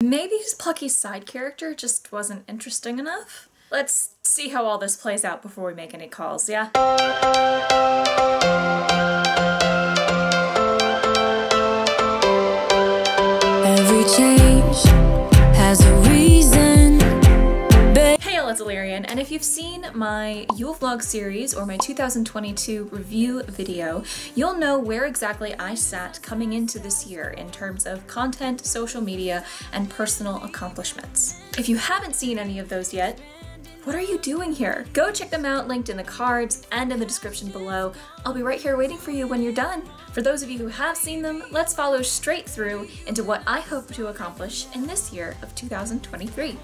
Maybe his plucky side character just wasn't interesting enough? Let's see how all this plays out before we make any calls, yeah? Every change has a reason. Hey, it's Alirien, and if you've seen my Yule Vlog series or my 2022 review video, you'll know where exactly I sat coming into this year in terms of content, social media, and personal accomplishments. If you haven't seen any of those yet, what are you doing here? Go check them out, linked in the cards and in the description below. I'll be right here waiting for you when you're done. For those of you who have seen them, let's follow straight through into what I hope to accomplish in this year of 2023.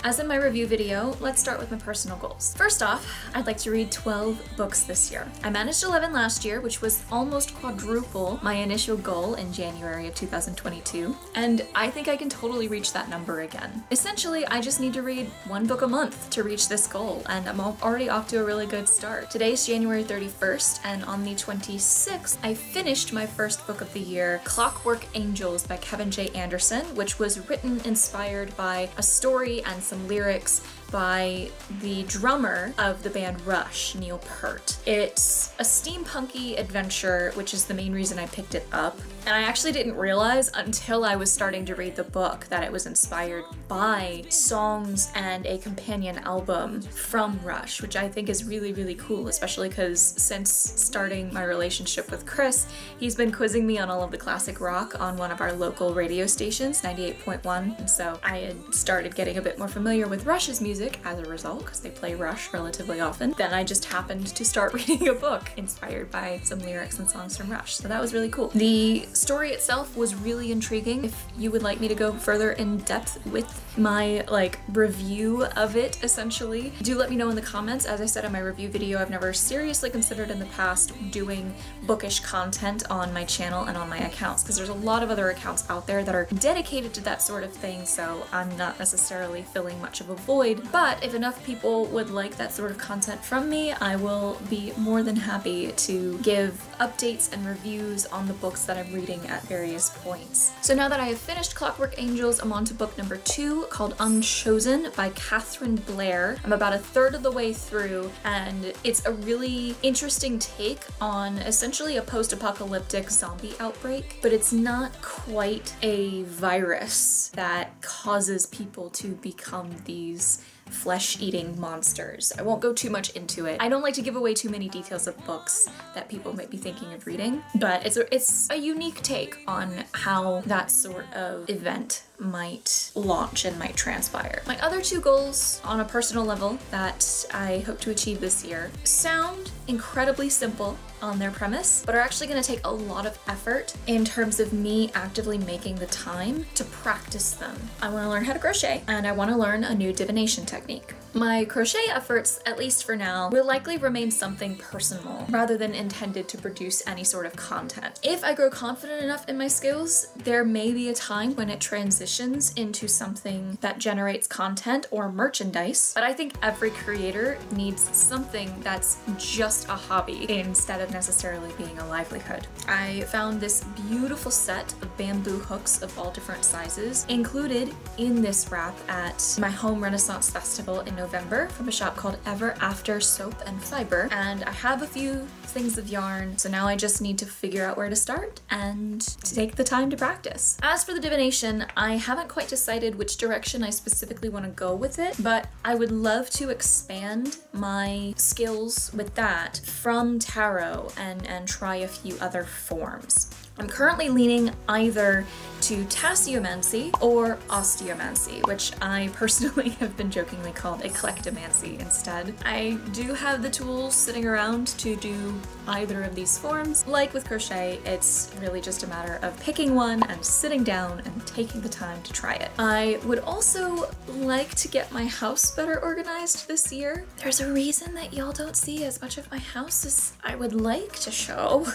As in my review video, let's start with my personal goals. First off, I'd like to read 12 books this year. I managed 11 last year, which was almost quadruple my initial goal in January of 2022, and I think I can totally reach that number again. Essentially, I just need to read one book a month to reach this goal, and I'm already off to a really good start. Today's January 31st, and on the 26th, I finished my first book of the year, Clockwork Angels by Kevin J. Anderson, which was written inspired by a story and some lyrics by the drummer of the band Rush, Neil Peart. It's a steampunky adventure, which is the main reason I picked it up. And I actually didn't realize until I was starting to read the book that it was inspired by songs and a companion album from Rush, which I think is really, really cool, especially because since starting my relationship with Chris, he's been quizzing me on all of the classic rock on one of our local radio stations, 98.1. And so I had started getting a bit more familiar with Rush's music as a result, because they play Rush relatively often. Then I just happened to start reading a book inspired by some lyrics and songs from Rush, so that was really cool. The story itself was really intriguing. If you would like me to go further in depth with my review of it, essentially, do let me know in the comments. As I said in my review video, I've never seriously considered in the past doing bookish content on my channel and on my accounts, because there's a lot of other accounts out there that are dedicated to that sort of thing, so I'm not necessarily filling much of a void. But if enough people would like that sort of content from me, I will be more than happy to give updates and reviews on the books that I'm reading at various points. So now that I have finished Clockwork Angels, I'm on to book number 2, called Unchosen by Catherine Blair. I'm about a third of the way through, and it's a really interesting take on essentially a post-apocalyptic zombie outbreak, but it's not quite a virus that causes people to become these flesh-eating monsters. I won't go too much into it. I don't like to give away too many details of books that people might be thinking of reading, but it's a unique take on how that sort of event might launch and might transpire. My other 2 goals on a personal level that I hope to achieve this year sound incredibly simple on their premise, but are actually going to take a lot of effort in terms of me actively making the time to practice them. I want to learn how to crochet, and I want to learn a new divination technique. My crochet efforts, at least for now, will likely remain something personal rather than intended to produce any sort of content. If I grow confident enough in my skills, there may be a time when it transitions into something that generates content or merchandise, but I think every creator needs something that's just a hobby instead of necessarily being a livelihood. I found this beautiful set of bamboo hooks of all different sizes included in this wrap at my home Renaissance festival in November from a shop called Ever After Soap and Fiber, and I have a few things of yarn, so now I just need to figure out where to start and to take the time to practice. As for the divination, I haven't quite decided which direction I specifically want to go with it, but I would love to expand my skills with that from tarot and try a few other forms. I'm currently leaning either to tasseomancy or osteomancy, which I personally have been jokingly called eclectomancy instead. I do have the tools sitting around to do either of these forms. Like with crochet, it's really just a matter of picking one and sitting down and taking the time to try it. I would also like to get my house better organized this year. There's a reason that y'all don't see as much of my house as I would like to show.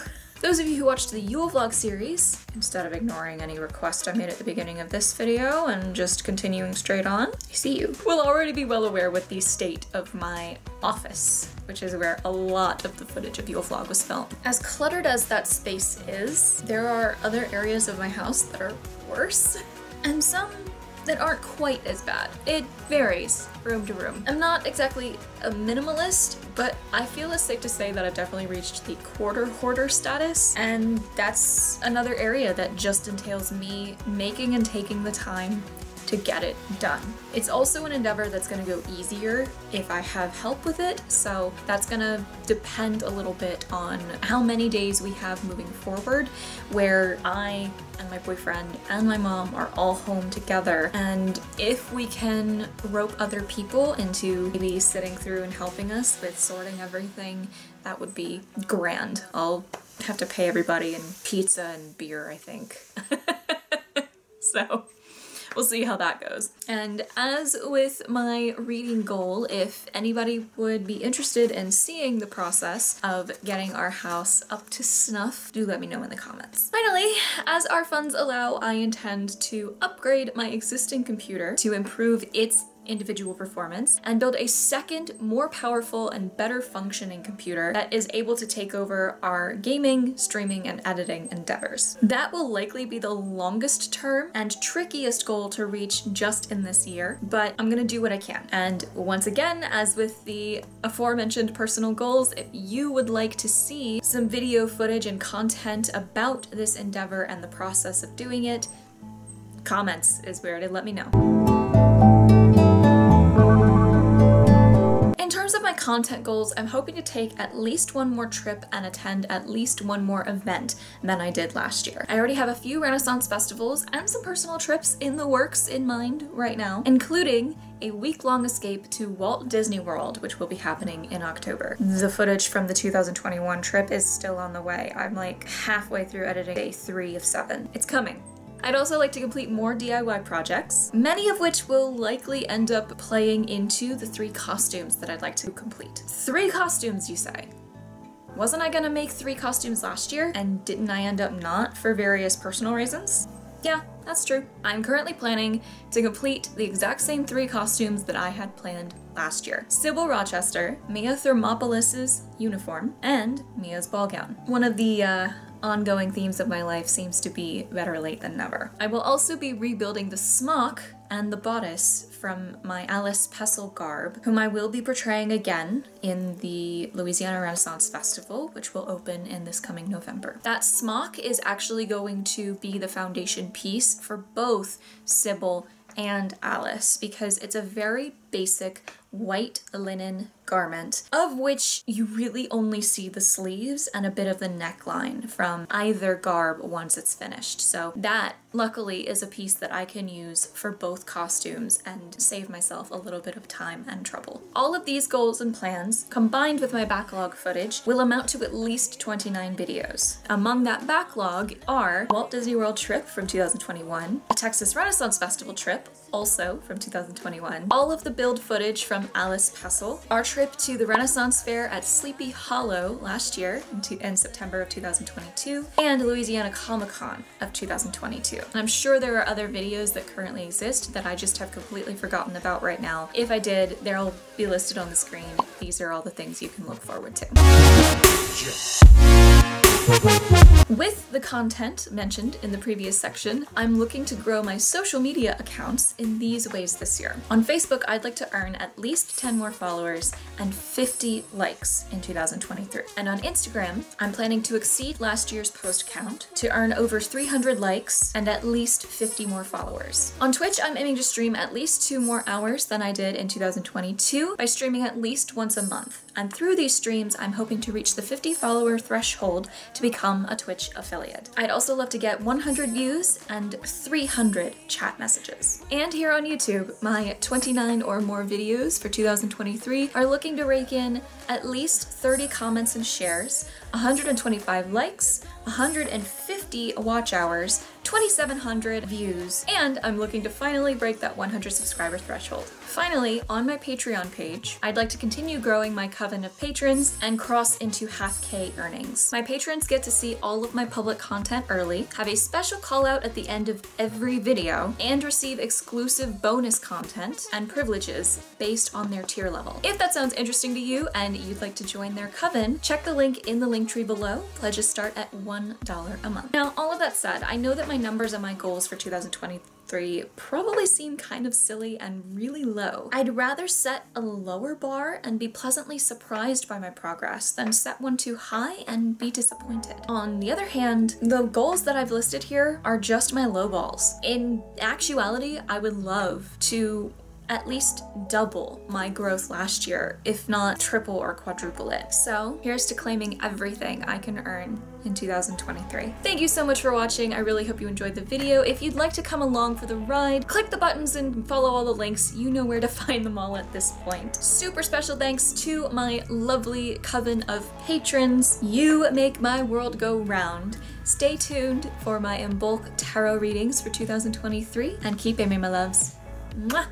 Those of you who watched the Yule vlog series, instead of ignoring any request I made at the beginning of this video and just continuing straight on, I see you, will already be well aware with the state of my office, which is where a lot of the footage of Yule vlog was filmed. As cluttered as that space is, there are other areas of my house that are worse, and some that aren't quite as bad. It varies room to room. I'm not exactly a minimalist, but I feel it's safe to say that I've definitely reached the quarter hoarder status, and that's another area that just entails me making and taking the time to get it done. It's also an endeavor that's gonna go easier if I have help with it, so that's gonna depend a little bit on how many days we have moving forward, where I and my boyfriend and my mom are all home together, and if we can rope other people into maybe sitting through and helping us with sorting everything, that would be grand. I'll have to pay everybody in pizza and beer, I think. So we'll see how that goes. And as with my reading goal, if anybody would be interested in seeing the process of getting our house up to snuff, do let me know in the comments. Finally, as our funds allow, I intend to upgrade my existing computer to improve its individual performance and build a second, more powerful and better functioning computer that is able to take over our gaming, streaming, and editing endeavors. That will likely be the longest term and trickiest goal to reach just in this year, but I'm gonna do what I can. And once again, as with the aforementioned personal goals, if you would like to see some video footage and content about this endeavor and the process of doing it, comments is where to let me know. In terms of my content goals, I'm hoping to take at least one more trip and attend at least one more event than I did last year. I already have a few Renaissance festivals and some personal trips in the works in mind right now, including a week-long escape to Walt Disney World, which will be happening in October. The footage from the 2021 trip is still on the way. I'm like halfway through editing day 3 of 7. It's coming. I'd also like to complete more DIY projects, many of which will likely end up playing into the 3 costumes that I'd like to complete. 3 costumes, you say? Wasn't I gonna make 3 costumes last year, and didn't I end up not for various personal reasons? Yeah, that's true. I'm currently planning to complete the exact same 3 costumes that I had planned last year. Sybil Rochester, Mia Thermopolis's uniform, and Mia's ball gown. One of the ongoing themes of my life seems to be better late than never. I will also be rebuilding the smock and the bodice from my Alice Pestle garb, whom I will be portraying again in the Louisiana Renaissance Festival, which will open in this coming November. That smock is actually going to be the foundation piece for both Sybil and Alice, because it's a very basic white linen garment, of which you really only see the sleeves and a bit of the neckline from either garb once it's finished. So that, luckily, is a piece that I can use for both costumes and save myself a little bit of time and trouble. All of these goals and plans, combined with my backlog footage, will amount to at least 29 videos. Among that backlog are Walt Disney World trip from 2021, a Texas Renaissance Festival trip, also from 2021, all of the build footage from Alice Pestle, our trip to the Renaissance Fair at Sleepy Hollow last year in September of 2022, and Louisiana Comic-Con of 2022. And I'm sure there are other videos that currently exist that I just have completely forgotten about right now. If I did, they'll be listed on the screen. These are all the things you can look forward to. With the content mentioned in the previous section, I'm looking to grow my social media accounts in these ways this year. On Facebook, I'd like to earn at least 10 more followers and 50 likes in 2023. And on Instagram, I'm planning to exceed last year's post count to earn over 300 likes and at least 50 more followers. On Twitch, I'm aiming to stream at least 2 more hours than I did in 2022 by streaming at least once a month. And through these streams, I'm hoping to reach the 50 follower threshold to become a Twitch affiliate. I'd also love to get 100 views and 300 chat messages. And here on YouTube, my 29 or more videos for 2023 are looking to rake in at least 30 comments and shares, 125 likes, 150 watch hours, 2,700 views, and I'm looking to finally break that 100 subscriber threshold. Finally, on my Patreon page, I'd like to continue growing my coven of patrons and cross into half K earnings. My patrons get to see all of my public content early, have a special call out at the end of every video, and receive exclusive bonus content and privileges based on their tier level. If that sounds interesting to you and you'd like to join their coven, check the link in the link tree below. Pledges start at $1 a month. Now, all of that said, I know that my numbers and my goals for 2023 probably seem kind of silly and really low. I'd rather set a lower bar and be pleasantly surprised by my progress than set one too high and be disappointed. On the other hand, the goals that I've listed here are just my low balls. In actuality, I would love to at least double my growth last year, if not triple or quadruple it. So here's to claiming everything I can earn in 2023. Thank you so much for watching. I really hope you enjoyed the video. If you'd like to come along for the ride, click the buttons and follow all the links. You know where to find them all at this point. Super special thanks to my lovely coven of patrons. You make my world go round. Stay tuned for my in bulk tarot readings for 2023 and keep aiming, my loves. Mwah!